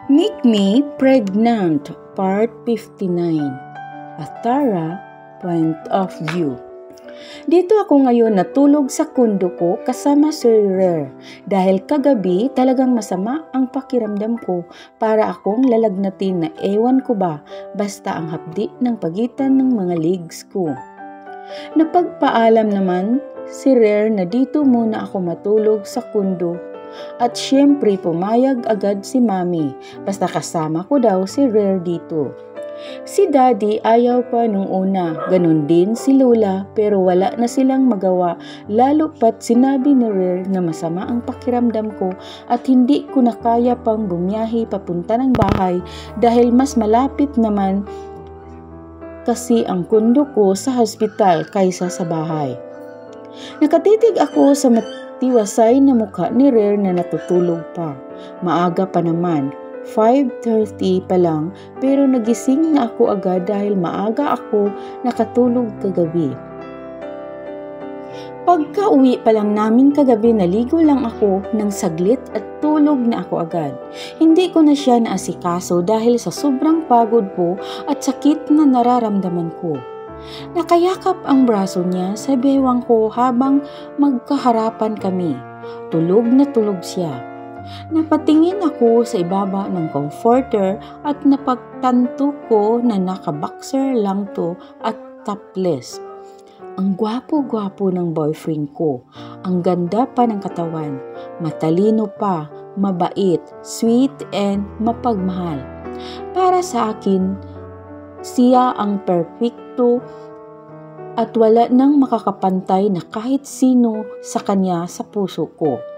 Make Me Pregnant, Part 59, A Tara Point of View. Dito ako ngayon natulog sa kundo ko kasama si Rare dahil kagabi talagang masama ang pakiramdam ko para akong lalagnatin na ewan ko ba basta ang hapdi ng pagitan ng mga legs ko. Napagpaalam naman si Rare na dito muna ako matulog sa kundo. At syempre pumayag agad si Mami, basta kasama ko daw si Rare dito. Si Daddy ayaw pa nung una, ganun din si Lola pero wala na silang magawa lalo pat sinabi ni Rare na masama ang pakiramdam ko at hindi ko na kaya pang bumiyahe papunta ng bahay dahil mas malapit naman kasi ang kundo ko sa hospital kaysa sa bahay. Nakatitig ako sa tiwasay na mukha ni Rare na natutulog pa. Maaga pa naman, 5:30 pa lang pero nagising na ako agad dahil maaga ako nakatulog kagabi. Pagka uwi pa lang namin kagabi naligo lang ako ng saglit at tulog na ako agad. Hindi ko na siya naasikaso dahil sa sobrang pagod po at sakit na nararamdaman ko. Nakayakap ang braso niya sa bewang ko habang magkaharapan kami. Tulog na tulog siya. Napatingin ako sa ibaba ng comforter at napagtanto ko na naka-boxer lang to at topless. Ang gwapo-gwapo ng boyfriend ko. Ang ganda pa ng katawan. Matalino pa, mabait, sweet and mapagmahal. Para sa akin, siya ang perfecto at wala nang makakapantay na kahit sino sa kanya sa puso ko.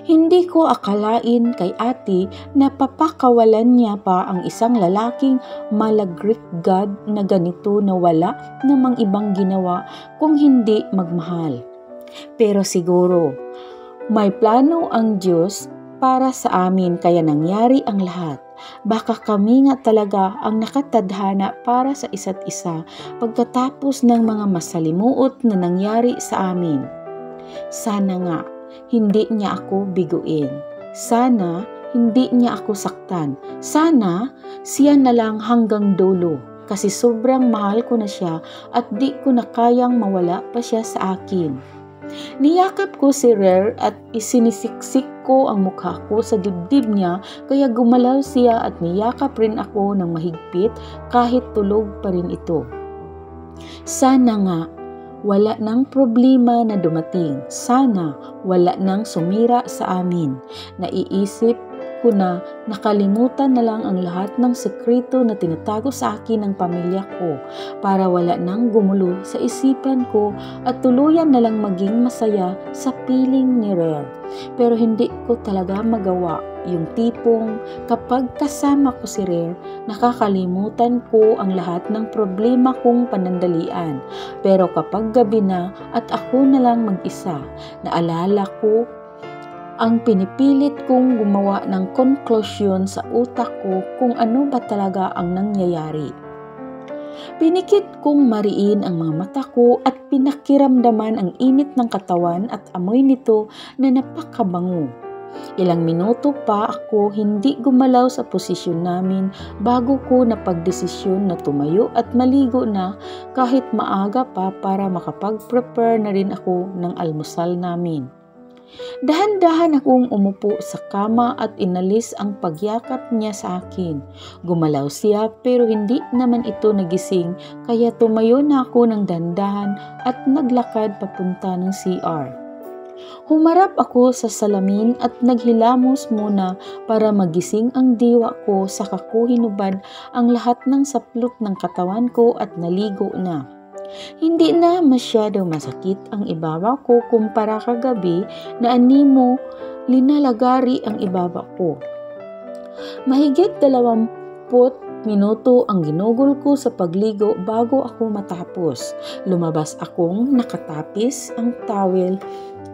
Hindi ko akalain kay ate na papakawalan niya pa ang isang lalaking malagrikgad na ganito na wala namang ibang ginawa kung hindi magmahal. Pero siguro, may plano ang Diyos para sa amin kaya nangyari ang lahat. Baka kami nga talaga ang nakatadhana para sa isa't isa pagkatapos ng mga masalimuot na nangyari sa amin. Sana nga, hindi niya ako biguin. Sana, hindi niya ako saktan. Sana, siya na lang hanggang dulo. Kasi sobrang mahal ko na siya at di ko na kayang mawala pa siya sa akin. Niyakap ko si Rare at isinisiksik ko ang mukha ko sa dibdib niya kaya gumalaw siya at niyakap rin ako ng mahigpit kahit tulog pa rin ito. Sana nga wala nang problema na dumating. Sana wala nang sumira sa amin. Naiisip ko na nakalimutan na lang ang lahat ng sekreto na tinatago sa akin ng pamilya ko para wala nang gumulo sa isipan ko at tuluyan na lang maging masaya sa piling ni Rare. Pero hindi ko talaga magawa yung tipong kapag kasama ko si Rare, nakakalimutan ko ang lahat ng problema kong panandalian. Pero kapag gabi na at ako na lang mag-isa, naalala ko ang pinipilit kong gumawa ng conclusion sa utak ko kung ano ba talaga ang nangyayari. Pinikit kong mariin ang mga mata ko at pinakiramdaman ang init ng katawan at amoy nito na napakabango. Ilang minuto pa ako hindi gumalaw sa posisyon namin bago ko napagdesisyon na tumayo at maligo na kahit maaga pa para makapag-prepare na rin ako ng almusal namin. Dahan-dahan akong umupo sa kama at inalis ang pagyakap niya sa akin. Gumalaw siya pero hindi naman ito nagising kaya tumayo na ako ng dahan-dahan at naglakad papunta ng CR. Humarap ako sa salamin at naghilamos muna para magising ang diwa ko sa kakuhinubad ang lahat ng saplot ng katawan ko at naligo na. Hindi na masyado masakit ang ibabaw ko kumpara kagabi na animo linalagari ang ibabaw ko. Mahigit 20 minuto ang ginugol ko sa pagligo bago ako matapos. Lumabas akong nakatapis ang towel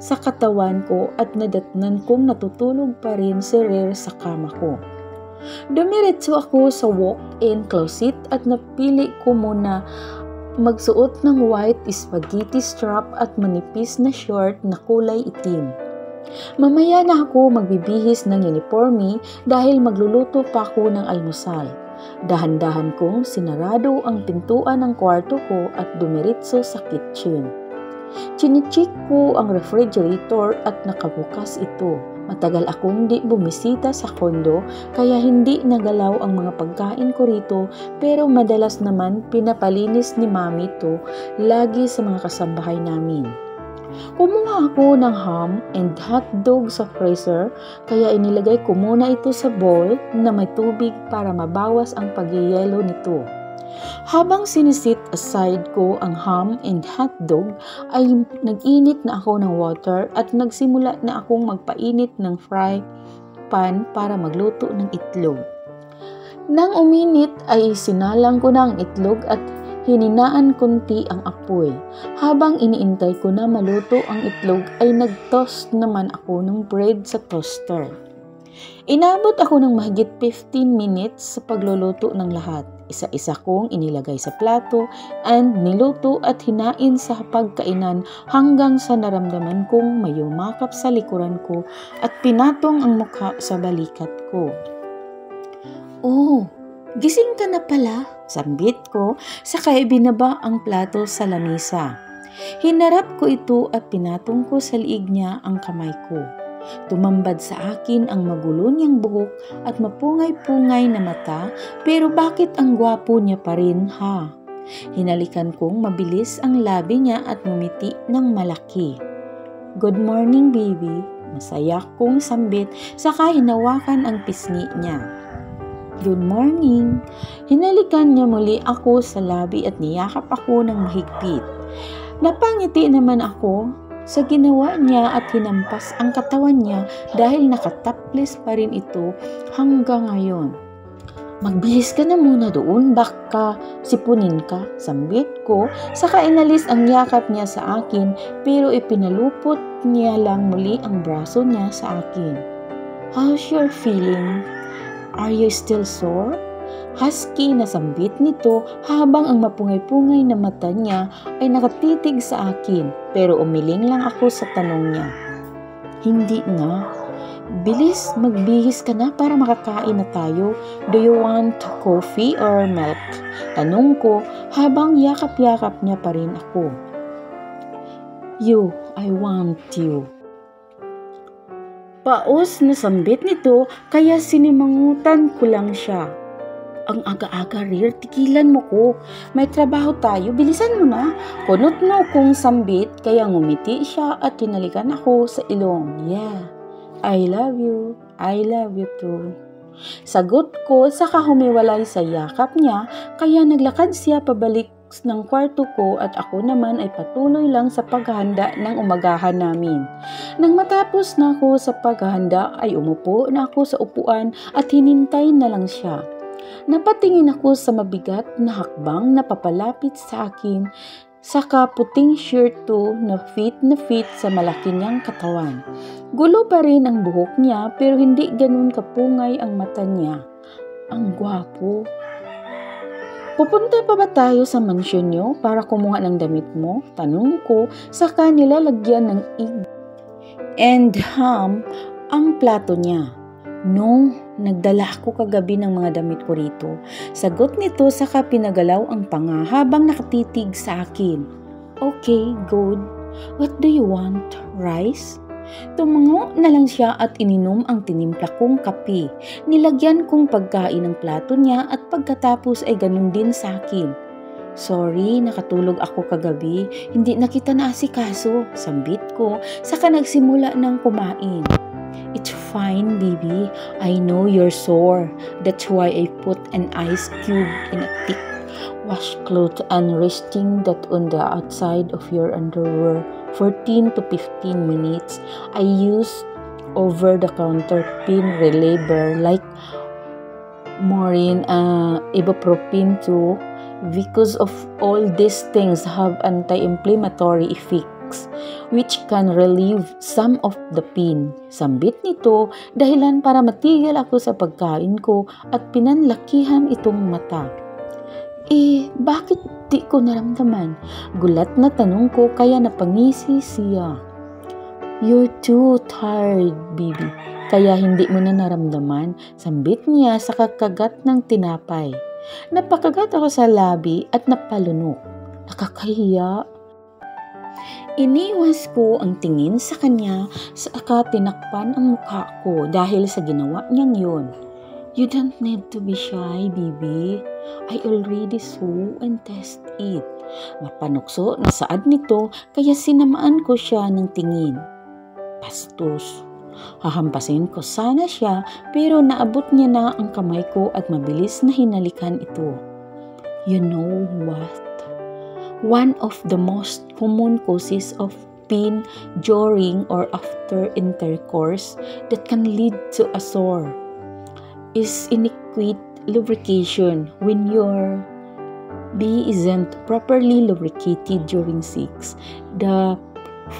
sa katawan ko at nadatnan kong natutulog pa rin si Rare sa kama ko. Dumiretso ako sa walk-in closet at napili ko muna magsuot ng white spaghetti strap at manipis na short na kulay itim. Mamaya na ako magbibihis ng uniforme dahil magluluto pa ako ng almusal. Dahan-dahan kong sinarado ang pintuan ng kwarto ko at dumiritso sa kitchen. Chinicheck ko ang refrigerator at nakabukas ito. Matagal akong di bumisita sa kondo kaya hindi nagalaw ang mga pagkain ko rito, pero madalas naman pinapalinis ni mami to lagi sa mga kasambahay namin. Kumuha ako ng ham and hotdog sa freezer kaya inilagay ko muna ito sa bowl na may tubig para mabawas ang pagyayelo nito. Habang sinisit aside ko ang ham and hotdog ay nag-init na ako ng water at nagsimula na akong magpainit ng fry pan para magluto ng itlog. Nang uminit ay sinalang ko na ang itlog at hininaan kunti ang apoy. Habang iniintay ko na maluto ang itlog ay nag-toast naman ako ng bread sa toaster. Inabot ako ng mahigit 15 minutes sa pagluluto ng lahat. Isa-isa kong inilagay sa plato and niluto at hinain sa pagkainan hanggang sa naramdaman kong may yumakap sa likuran ko at pinatong ang mukha sa balikat ko. "Oh, gising ka na pala," sambit ko, saka ibinaba ang plato sa lamesa. Hinarap ko ito at pinatong ko sa liig niya ang kamay ko. Tumambad sa akin ang magulo niyang buhok at mapungay-pungay na mata, pero bakit ang gwapo niya pa rin, ha? Hinalikan kong mabilis ang labi niya at ngumiti ng malaki. "Good morning, baby," masaya kong sambit, saka hinawakan ang pisngi niya. "Good morning." Hinalikan niya muli ako sa labi at niyakap ako ng mahigpit. Napangiti naman ako sa ginawa niya at hinampas ang katawan niya dahil nakataplis pa rin ito hanggang ngayon. "Magbihis ka na muna doon, baka sipunin ka," sambit ko, saka inalis ang yakap niya sa akin pero ipinalupot niya lang muli ang braso niya sa akin. "How's your feeling? Are you still sore?" Husky na sambit nito habang ang mapungay-pungay na mata niya ay nakatitig sa akin, pero umiling lang ako sa tanong niya. "Hindi na. Bilis, magbihis ka na para makakain na tayo. Do you want coffee or milk?" Tanong ko habang yakap-yakap niya pa rin ako. I want you." Paos na sambit nito kaya sinimangutan ko lang siya. "Ang aga-aga, Rir, tigilan mo ko. May trabaho tayo, bilisan mo na." Kunot mo kong sambit kaya ngumiti siya at hinalikan ako sa ilong. "Yeah, I love you. I love you too." Sagot ko, saka humiwalay sa yakap niya kaya naglakad siya pabalik ng kwarto ko at ako naman ay patuloy lang sa paghahanda ng umagahan namin. Nang matapos na ako sa paghahanda ay umupo na ako sa upuan at hinintay na lang siya. Napatingin ako sa mabigat na hakbang na papalapit sa akin, saka puting shirt to na fit sa malaki niyang katawan. Gulo pa rin ang buhok niya pero hindi ganun kapungay ang mata niya. Ang gwapo. "Pupunta pa ba tayo sa mansyon niyo para kumuha ng damit mo?" Tanong ko, saka nilalagyan ng egg and ham ang plato niya. "No, nagdala ako kagabi ng mga damit ko rito." Sagot nito, saka pinagalaw ang panga habang nakatitig sa akin. "Okay, good. What do you want? Rice?" Tumango na lang siya at ininom ang tinimpla kong kape. Nilagyan kong pagkain ng plato niya at pagkatapos ay ganun din sa akin. "Sorry, nakatulog ako kagabi. Hindi na kita naasikaso," sambit ko, saka nagsimula ng kumain. "It's fine, baby. I know you're sore. That's why I put an ice cube in a thick washcloth and resting that on the outside of your underwear 14 to 15 minutes. I use over-the-counter pain reliever like Maureen, ibuprofen too, because of all these things have anti-inflammatory effects which can relieve some of the pain." Sambit nito dahilan para matigil ako sa pagkain ko at pinanlakihan itong mata. Bakit di ko naramdaman?" Gulat na tanong ko kaya napangisi siya. You're too tired, baby. Kaya hindi mo na naramdaman, sambit niya sa kakagat ng tinapay. Napakagat ako sa labi at napalunok. Nakakahiya. Iniwas ko ang tingin sa kanya saka tinakpan ang mukha ko dahil sa ginawa niyang yun. You don't need to be shy, baby. I already saw and test it. Mapanukso na saad nito kaya sinamaan ko siya ng tingin. Bastos. Hahampasin ko sana siya pero naabot niya na ang kamay ko at mabilis na hinalikan ito. You know what? One of the most common causes of pain during or after intercourse that can lead to a sore is inadequate lubrication. When your B isn't properly lubricated during sex, the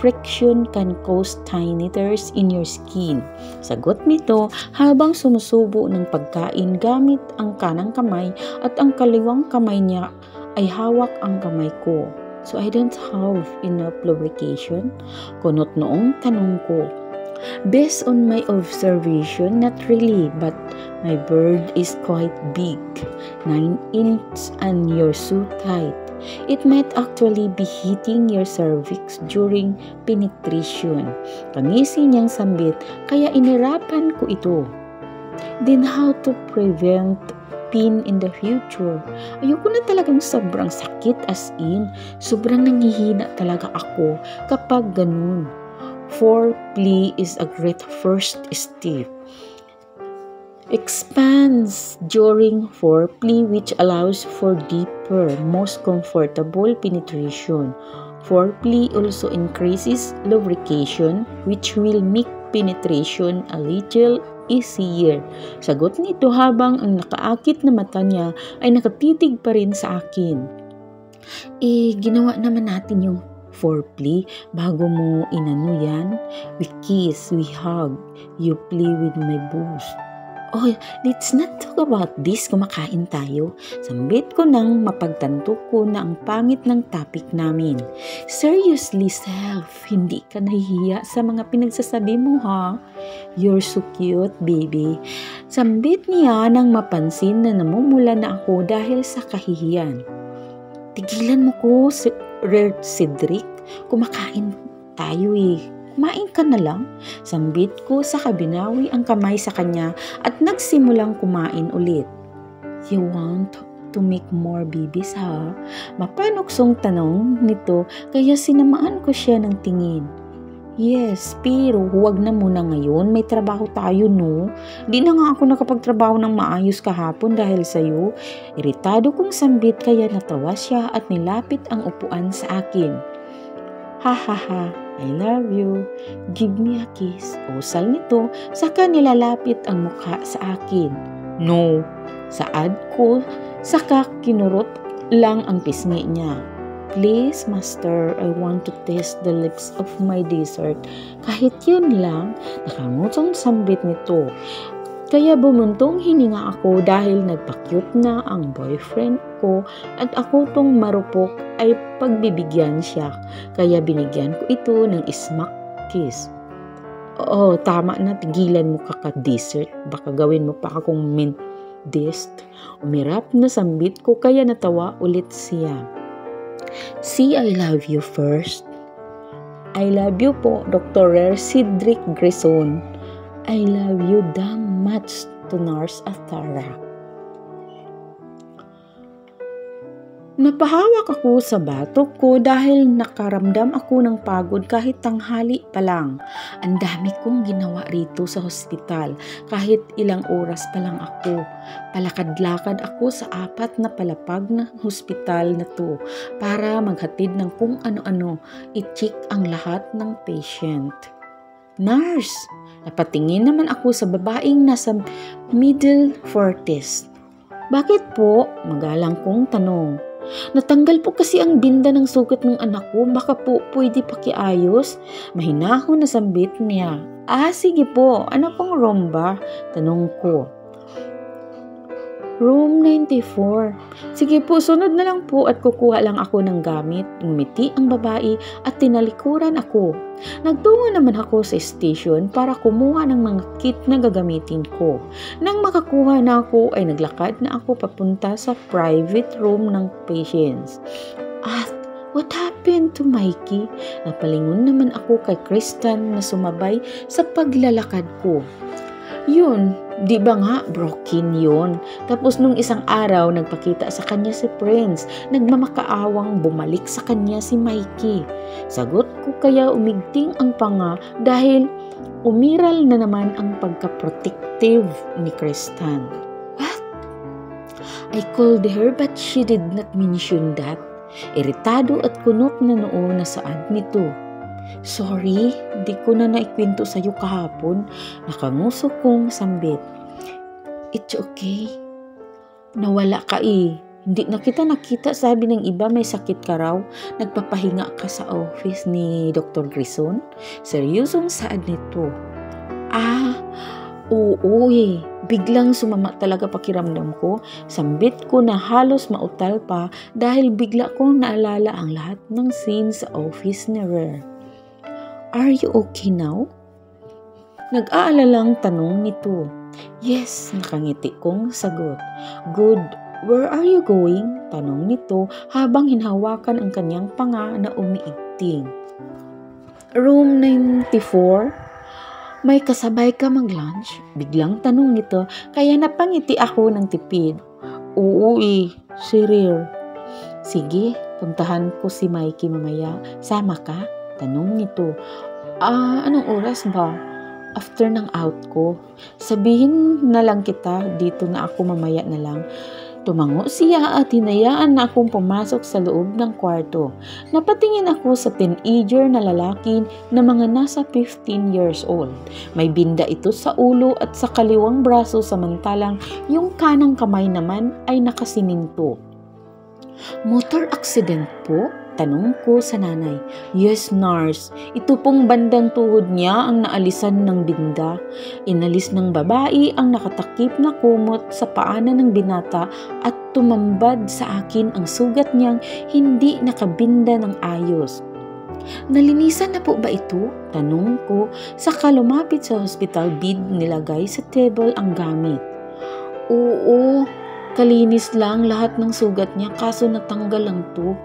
friction can cause tiny tears in your skin. Sagot nito habang sumusubo ng pagkain gamit ang kanang kamay at ang kaliwang kamay niya ay hawak ang kamay ko. So I don't have enough lubrication? Kunot noong tanong ko. Based on my observation, not really, but my bird is quite big, 9 inches and you're so tight. It might actually be hitting your cervix during penetration. Kangisi niyang sambit, kaya inirapan ko ito. Then how to prevent pain in the future? Ayoko na talagang sobrang sakit as in. Sobrang nangihina talaga ako kapag ganun. Foreplay is a great first step. Expands during foreplay which allows for deeper, most comfortable penetration. Foreplay also increases lubrication which will make penetration a little easier. Sagot nito habang ang nakaakit na mata niya ay nakatitig pa rin sa akin. Ginawa naman natin yung foreplay bago mo inano yan. We kiss, we hug, you play with my boobs. Oh, let's not talk about this. Kumakain tayo. Sambit ko nang mapagtanto ko na ang pangit ng topic namin. Seriously, self, hindi ka nahihiya sa mga pinagsasabi mo, ha? You're so cute, baby. Sambit niya nang mapansin na namumula na ako dahil sa kahihiyan. Tigilan mo ko, Cedric. Kumakain tayo eh. Kumain ka na lang. Sambit ko sa kabinawi ang kamay sa kanya at nagsimulang kumain ulit. You want to make more babies, ha? Mapanuksong tanong nito kaya sinamaan ko siya ng tingin. Yes, pero huwag na muna ngayon. May trabaho tayo, no? Di na nga ako nakapagtrabaho ng maayos kahapon dahil sa'yo. Iritado kong sambit kaya natawa siya at nilapit ang upuan sa akin. Ha ha ha. I love you. Give me a kiss. Usal nito, saka nilalapit ang mukha sa akin. No. Saad ko, saka kinurot lang ang pisngi niya. Please, master, I want to taste the lips of my dessert. Kahit yun lang, nakangutong sambit nito. Kaya bumuntong hininga ako dahil nagpakyut na ang boyfriend ko at ako tong marupok ay pagbibigyan siya. Kaya binigyan ko ito ng smack kiss. Oo, tama na, tigilan mo kaka-dessert. Baka gawin mo pa akong mint dist. Umirap na sambit ko kaya natawa ulit siya. See, I love you first. I love you po, Dr. Cedric Grison. I love you damn much to Nurse Athara. Napahawak ako sa batok ko dahil nakaramdam ako ng pagod kahit tanghali pa lang. Ang dami kong ginawa rito sa hospital kahit ilang oras pa lang ako. Palakad-lakad ako sa 4 na palapag na hospital na to para maghatid ng kung ano-ano, i-check ang lahat ng patient. Nurse! Napatingin naman ako sa babaeng nasa middle 40s. Bakit po? Magalang kong tanong. Natanggal po kasi ang binda ng sugat ng anak ko. Baka po pwede pakiayos? Mahinahon na sambit niya. Sige po. Ano pong room ba? Tanong ko. Room 94. Sige po, sunod na lang po at kukuha lang ako ng gamit. Ngumiti ang babae at tinalikuran ako. Nagtungo naman ako sa station para kumuha ng mga kit na gagamitin ko. Nang makakuha na ako ay naglakad na ako papunta sa private room ng patients. At what happened to Mikey? Napalingon naman ako kay Kristen na sumabay sa paglalakad ko. Yun, di ba nga broken yun? Tapos nung isang araw, nagpakita sa kanya si Prince. Nagmamakaawang bumalik sa kanya si Mikey. Sagot ko kaya umigting ang panga dahil umiral na naman ang pagka-protective ni Kristen. What? I called her but she did not mention that. Iritado at kunot na noo na saad nito. Sorry, di ko na naikwento sa'yo kahapon. Nakanguso kong sambit. It's okay. Nawala ka eh. Hindi na kita nakita, sabi ng iba may sakit ka raw. Nagpapahinga ka sa office ni Dr. Grison. Seryosong saad nito. Oo eh. Biglang sumama talaga pakiramdam ko. Sambit ko na halos mautal pa dahil bigla kong naalala ang lahat ng scene sa office ni Rare. Are you okay now? Nag-aalalang tanong nito. Yes, nakangiti kong sagot. Good. Where are you going? Tanong nito habang hinahawakan ang kanyang panga na umiigting. Room 94? May kasabay ka mag-lunch? Biglang tanong nito kaya napangiti ako ng tipid. Oo eh, si Rare. Sige, puntahan ko si Mikey mamaya. Sama ka? Tanong nito. Anong oras ba? After ng out ko. Sabihin na lang kita, dito na ako mamaya na lang. Tumango siya at hinayaan na akong pumasok sa loob ng kwarto. Napatingin ako sa teenager na lalaki na mga nasa 15 years old. May binda ito sa ulo at sa kaliwang braso samantalang yung kanang kamay naman ay nakasiminto. Motor accident po? Tanong ko sa nanay. Yes, nurse. Ito pong bandang tuhod niya ang naalisan ng binda. Inalis ng babae ang nakatakip na kumot sa paanan ng binata at tumambad sa akin ang sugat niyang hindi nakabinda ng ayos. Nalinisan na po ba ito? Tanong ko. Saka lumapit sa hospital bed, nilagay sa table ang gamit. Oo. Kalinis lang lahat ng sugat niya kaso natanggal lang to.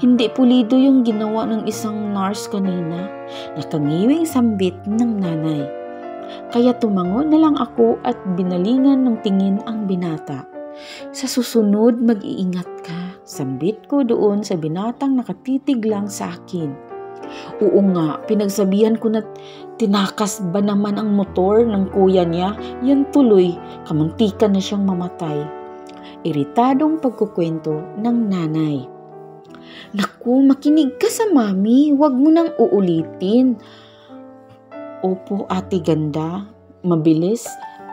Hindi pulido yung ginawa ng isang nurse kanina. Nakangiwing sambit ng nanay. Kaya tumango na lang ako at binalingan ng tingin ang binata. Sa susunod, mag-iingat ka. Sambit ko doon sa binatang nakatitig lang sa akin. Oo nga, pinagsabihan ko na tinakas ba naman ang motor ng kuya niya. Yan tuloy, kamuntikan na siyang mamatay. Iritadong pagkukwento ng nanay. Naku, makinig ka sa mami. Huwag mo nang uulitin. Opo, ate ganda. Mabilis.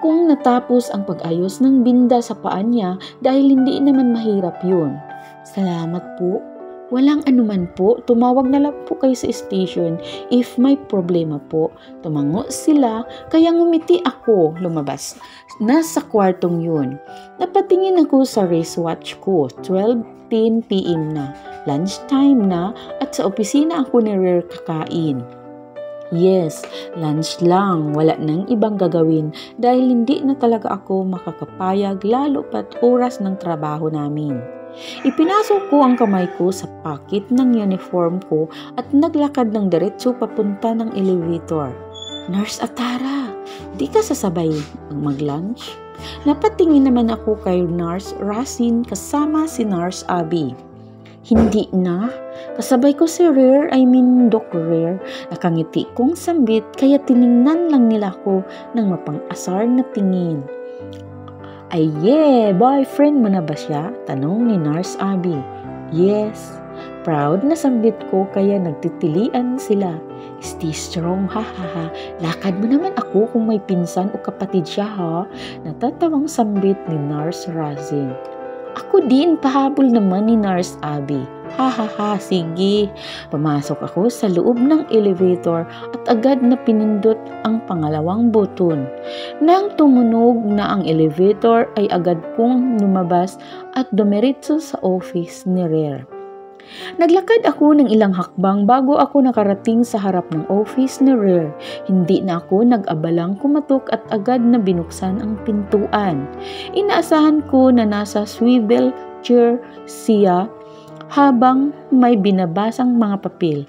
Kung natapos ang pag-ayos ng binda sa paa niya dahil hindi naman mahirap yun. Salamat po. Walang anuman po, tumawag na lang po kayo sa station if may problema po. Tumango sila, kaya ngumiti ako, lumabas. Nasa kwartong yun. Napatingin ako sa wristwatch ko, 12:10 p.m. na. Lunchtime na at sa opisina ako ni Rare kakain. Yes, lunch lang, wala nang ibang gagawin dahil hindi na talaga ako makakapayag lalo pat oras ng trabaho namin. Ipinasok ko ang kamay ko sa pocket ng uniform ko at naglakad ng diretso papunta ng elevator. Nurse Atara, di ka sasabay mag-lunch? Napatingin naman ako kay Nurse Rasin kasama si Nurse Abby. Hindi na. Kasabay ko si Doc Rare. Nakangiti kong sambit kaya tiningnan lang nila ko ng mapang-asar na tingin. Ay boyfriend mo na ba siya? Tanong ni Nurse Abby. Yes. Proud na sambit ko kaya nagtitilian sila. Stay strong, ha. Lakad mo naman ako kung may pinsan o kapatid siya, ha? Natatawang sambit ni Nurse Razin. Ako din, pahabol naman ni Nurse Abby. Ha ha ha, sige. Pumasok ako sa loob ng elevator at agad na pinindot ang pangalawang button. Nang tumunog na ang elevator ay agad kong lumabas at dumiretso sa office ni Rare. Naglakad ako ng ilang hakbang bago ako nakarating sa harap ng office ni Rare. Hindi na ako nag-abalang kumatok at agad na binuksan ang pintuan. Inaasahan ko na nasa swivel chair siya habang may binabasang mga papel.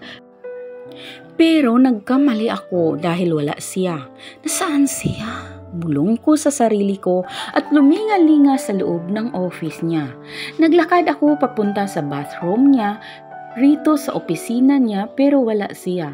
Pero nagkamali ako dahil wala siya. Nasaan siya? Bulong ko sa sarili ko at luminga-linga sa loob ng office niya. Naglakad ako papunta sa bathroom niya, rito sa opisina niya pero wala siya.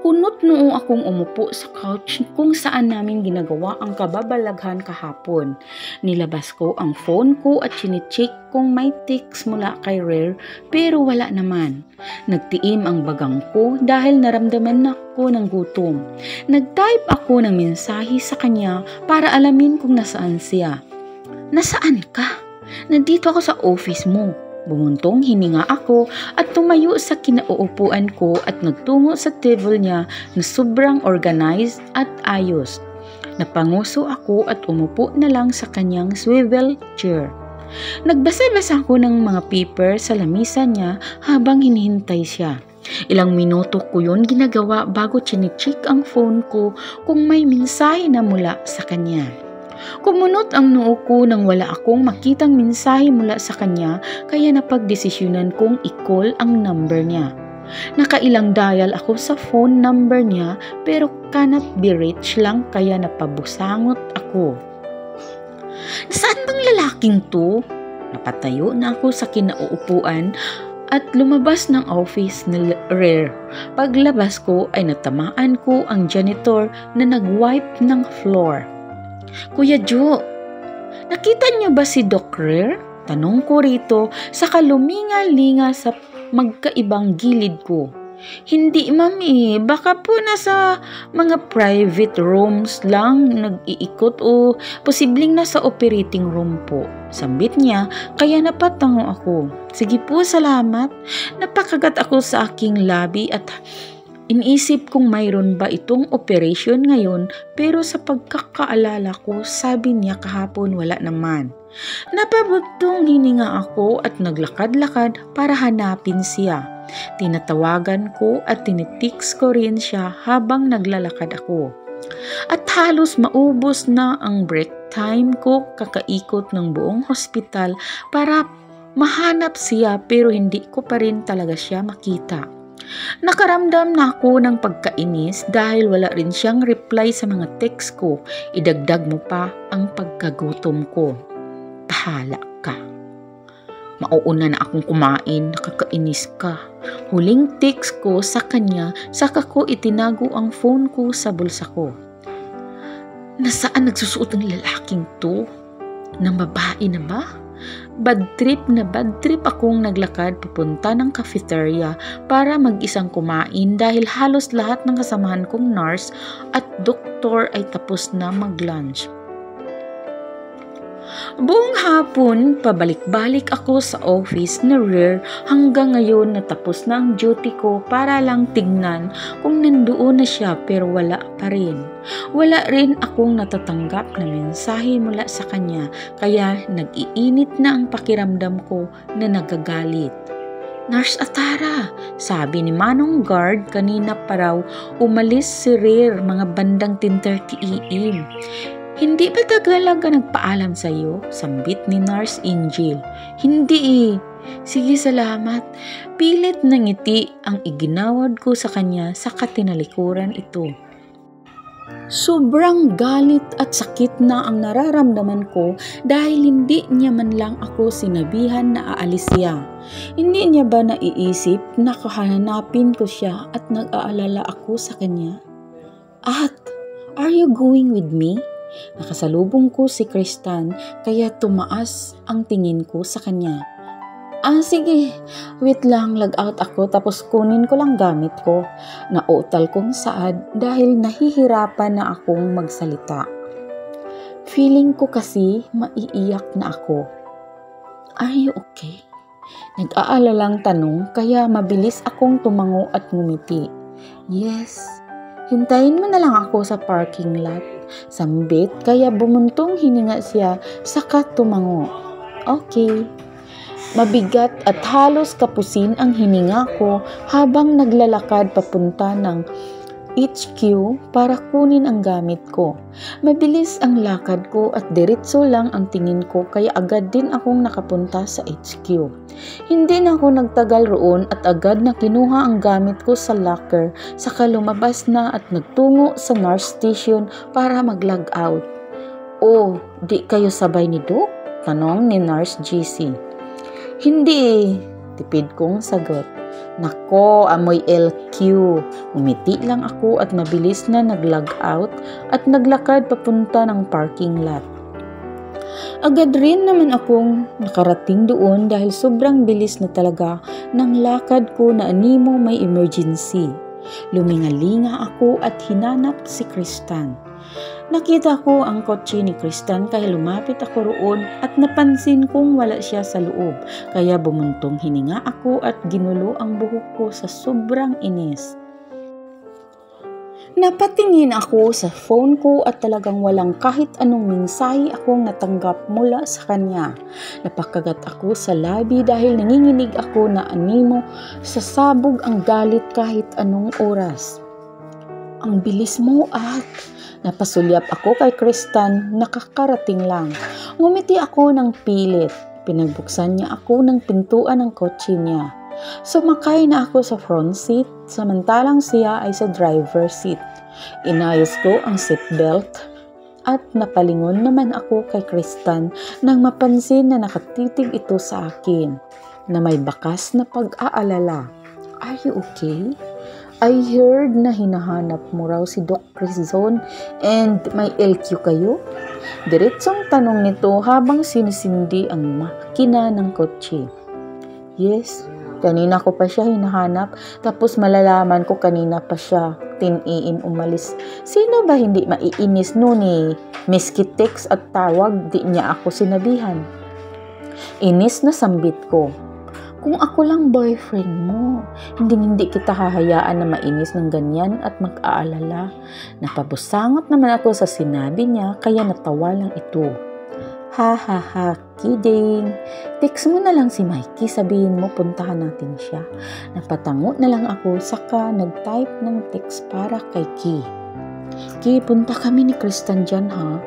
Kunot noong akong umupo sa couch kung saan namin ginagawa ang kababalaghan kahapon. Nilabas ko ang phone ko at chine-check kung may text mula kay Rare pero wala naman. Nagtiim ang bagang ko dahil naramdaman ako ng gutom. Nag-type ako ng mensahe sa kanya para alamin kung nasaan siya. Nasaan ka? Nandito ako sa office mo. Bumuntong hininga ako at tumayo sa kinauupuan ko at nagtungo sa table niya na sobrang organized at ayos. Napanguso ako at umupo na lang sa kanyang swivel chair. Nagbasa-basa ako ng mga paper sa lamisa niya habang hinihintay siya. Ilang minuto ko yun ginagawa bago chine-check ang phone ko kung may mensahe na mula sa kanya. Kumunot ang noo ko nang wala akong makitang mensahe mula sa kanya kaya napagdesisyonan kong i-call ang number niya. Nakailang dial ako sa phone number niya pero cannot be reached lang kaya napabusangot ako. Saan bang lalaking to? Napatayo na ako sa kinauupuan at lumabas ng office ni Rare. Paglabas ko ay natamaan ko ang janitor na nag-wipe ng floor. Kuya Joe, nakita niyo ba si Doc Rare? Tanong ko rito sa kaluminga-linga sa magkaibang gilid ko. Hindi mami, baka po nasa mga private rooms lang nag-iikot o posibleng nasa operating room po. Sambit niya kaya napatango ako. Sige po, salamat. Napakagat ako sa aking labi at iniisip kung mayroon ba itong operation ngayon pero sa pagkakaalala ko sabi niya kahapon wala naman. Napabutong hininga ako at naglakad-lakad para hanapin siya. Tinatawagan ko at tinitiks ko rin siya habang naglalakad ako. At halos maubos na ang break time ko kakaikot ng buong hospital para mahanap siya pero hindi ko pa rin talaga siya makita. Nakaramdam na ako ng pagkainis dahil wala rin siyang reply sa mga text ko. Idagdag mo pa ang pagkagutom ko. Bahala ka. Mauuna na akong kumain, nakakainis ka. Huling text ko sa kanya, saka ko itinago ang phone ko sa bulsa ko. Nasaan nagsusuot ng lalaking to? Ng babae na ba? Bad trip akong naglakad papunta ng cafeteria para mag-isang kumain dahil halos lahat ng kasamahan kong nurse at doktor ay tapos na mag-lunch. Buong hapon, pabalik-balik ako sa office ni Rare hanggang ngayon natapos na ang duty ko para lang tignan kung nandoon na siya pero wala pa rin. Wala rin akong natatanggap na mensahe mula sa kanya kaya nag-iinit na ang pakiramdam ko na nagagalit. Nurse Atara, sabi ni Manong Guard kanina pa raw umalis si Rare mga bandang 10:30 AM. Hindi ba tagalaga nagpaalam sa iyo? Sambit ni Nurse Angel. Hindi eh. Sige, salamat. Pilit na ngiti ang iginawad ko sa kanya sa katinalikuran ito. Sobrang galit at sakit na ang nararamdaman ko dahil hindi niya man lang ako sinabihan na aalis siya. Hindi niya ba naiisip na kahanapin ko siya at nag-aalala ako sa kanya? At, are you going with me? Nakasalubong ko si Kristan kaya tumaas ang tingin ko sa kanya. Sige, wait lang, lag out ako tapos kunin ko lang gamit ko. Nautal kong saad dahil nahihirapan na akong magsalita. Feeling ko kasi maiiyak na ako. Are you okay? Nag-aalalang tanong kaya mabilis akong tumango at ngumiti. Yes, hintayin mo na lang ako sa parking lot. Sambit kaya bumuntong hininga siya saka tumango. Okay. Mabigat at halos kapusin ang hininga ko habang naglalakad papunta ng HQ para kunin ang gamit ko. Mabilis ang lakad ko at diretso lang ang tingin ko kaya agad din akong nakapunta sa HQ. Hindi na ako nagtagal roon at agad na kinuha ang gamit ko sa locker saka lumabas na at nagtungo sa nurse station para mag-log out. Oh, di kayo sabay ni Doc? Tanong ni Nurse GC. Hindi, tipid kong sagot. Nako, amoy LQ. Umiti lang ako at mabilis na nag-log out at naglakad papunta ng parking lot. Agad rin naman akong nakarating doon dahil sobrang bilis na talaga ng lakad ko na animo may emergency. Lumingalinga ako at hinanap si Kristan. Nakita ko ang kotse ni Kristan kaya lumapit ako roon at napansin kong wala siya sa loob. Kaya bumuntong hininga ako at ginulo ang buhok ko sa sobrang inis. Napatingin ako sa phone ko at talagang walang kahit anong mensahe akong natanggap mula sa kanya. Napakagat ako sa labi dahil nanginginig ako na animo sa sabog ang galit kahit anong oras. Ang bilis mo at... Napasulyap ako kay Kristan, nakakarating lang. Ngumiti ako ng pilit. Pinagbuksan niya ako ng pintuan ng kotse niya. Sumakay na ako sa front seat, samantalang siya ay sa driver seat. Inayos ko ang seatbelt at napalingon naman ako kay Kristan nang mapansin na nakatitig ito sa akin na may bakas na pag-aalala. Are you okay? I heard na hinahanap mo raw si Doc Quezon and may LQ kayo? Diretsong tanong nito habang sinisindi ang makina ng kotse. Yes, kanina ko pa siya hinahanap tapos malalaman ko kanina pa siya 10 AM umalis. Sino ba hindi maiinis noon eh? Miski text at tawag di niya ako sinabihan. Inis na sambit ko. Kung ako lang boyfriend mo, hindi kita hahayaan na mainis ng ganyan at mag-aalala. Napabusangot naman ako sa sinabi niya kaya natawa lang ito. Ha ha ha, kidding. Text mo na lang si Mikey, sabihin mo puntahan natin siya. Napatango na lang ako saka nag-type ng text para kay Ki. Ki, punta kami ni Kristan dyan ha.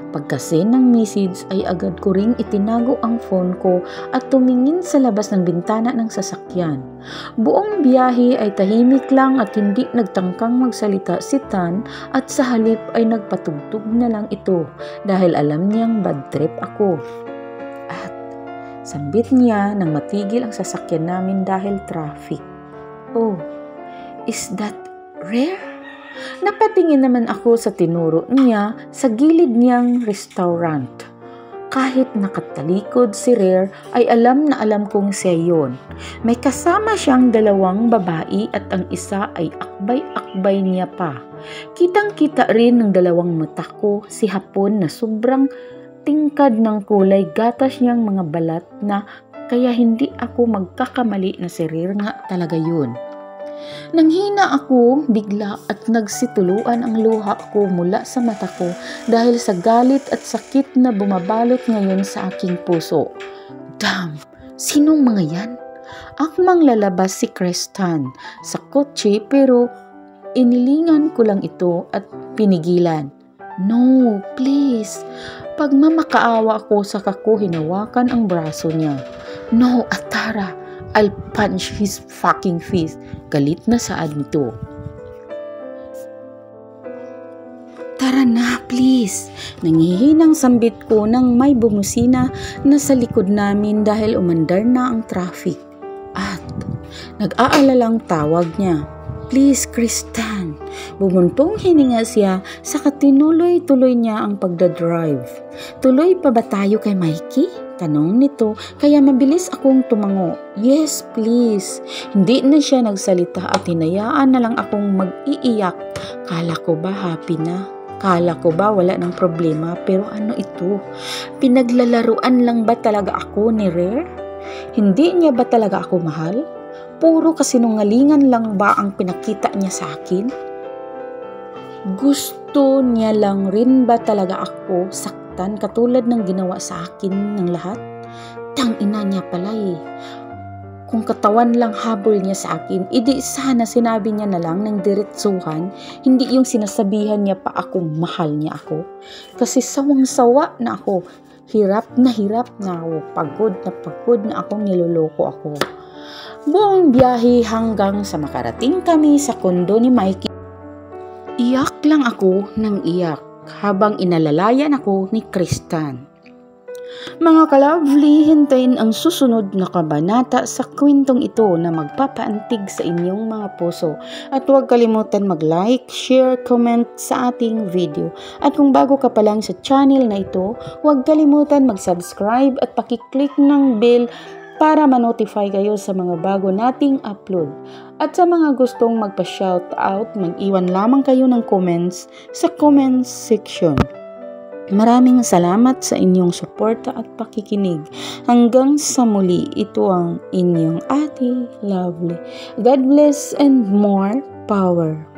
Pagkasend ng message ay agad ko ring itinago ang phone ko at tumingin sa labas ng bintana ng sasakyan. Buong biyahe ay tahimik lang at hindi nagtangkang magsalita si Tan at sa halip ay nagpatugtog na lang ito dahil alam niyang bad trip ako. At sambit niya nang matigil ang sasakyan namin dahil traffic. Oh, is that Rare? Napatingin naman ako sa tinuro niya sa gilid niyang restaurant. Kahit nakatalikod si Rare ay alam na alam kong siya yun. May kasama siyang 2 babae at ang isa ay akbay-akbay niya pa. Kitang-kita rin ng 2 mata ko si Hapon na sobrang tingkad ng kulay gatas niyang mga balat na kaya hindi ako magkakamali na si Rare nga talaga yun. Nanghina ako bigla at nagsituluan ang luha ko mula sa mata ko dahil sa galit at sakit na bumabalot ngayon sa aking puso. Damn! Sinong mga yan? Akmang lalabas si Kristan sa kotse pero inilingan ko lang ito at pinigilan. No, please. Pagmamakaawa ako sa kako hinawakan ang braso niya. No, Atara. I'll punch his fucking face. Galit na saad nito. Tara na, please. Nangihinang sambit ko nang may bumusina na sa likod namin dahil umandar na ang traffic. At nag-aalalang tawag niya. Please, Kristan. Bumuntong hininga siya saka tinuloy-tuloy niya ang pagdadrive. Tuloy pa ba tayo kay Mikey? Tanong nito kaya mabilis akong tumango. Yes, please. Hindi na siya nagsalita at hinayaan na lang akong mag-iiyak. Kala ko ba happy na? Kala ko ba wala ng problema? Pero ano ito? Pinaglalaruan lang ba talaga ako ni Rare? Hindi niya ba talaga ako mahal? Puro kasinungalingan lang ba ang pinakita niya sa akin? Gusto niya lang rin ba talaga ako saktan katulad ng ginawa sa akin ng lahat? Tangina niya pala eh. Kung katawan lang habol niya sa akin, edi sana sinabi niya na lang ng diretsuhan, hindi yung sinasabihan niya pa akong mahal niya ako. Kasi sawang-sawa na ako, hirap na ako, pagod na akong niloloko ako. Buong biyahe hanggang sa makarating kami sa kondo ni Mikey, iyak lang ako ng iyak habang inalalayan ako ni Kristan. Mga ka-lovely, hintayin ang susunod na kabanata sa kwentong ito na magpapaantig sa inyong mga puso. At huwag kalimutan mag-like, share, comment sa ating video. At kung bago ka pa lang sa channel na ito, huwag kalimutan mag-subscribe at pakiclick ng bell para ma-notify kayo sa mga bago nating upload. At sa mga gustong magpa-shoutout, mag-iwan lamang kayo ng comments sa comments section. Maraming salamat sa inyong suporta at pakikinig. Hanggang sa muli, ito ang inyong Ate Lovely. God bless and more power.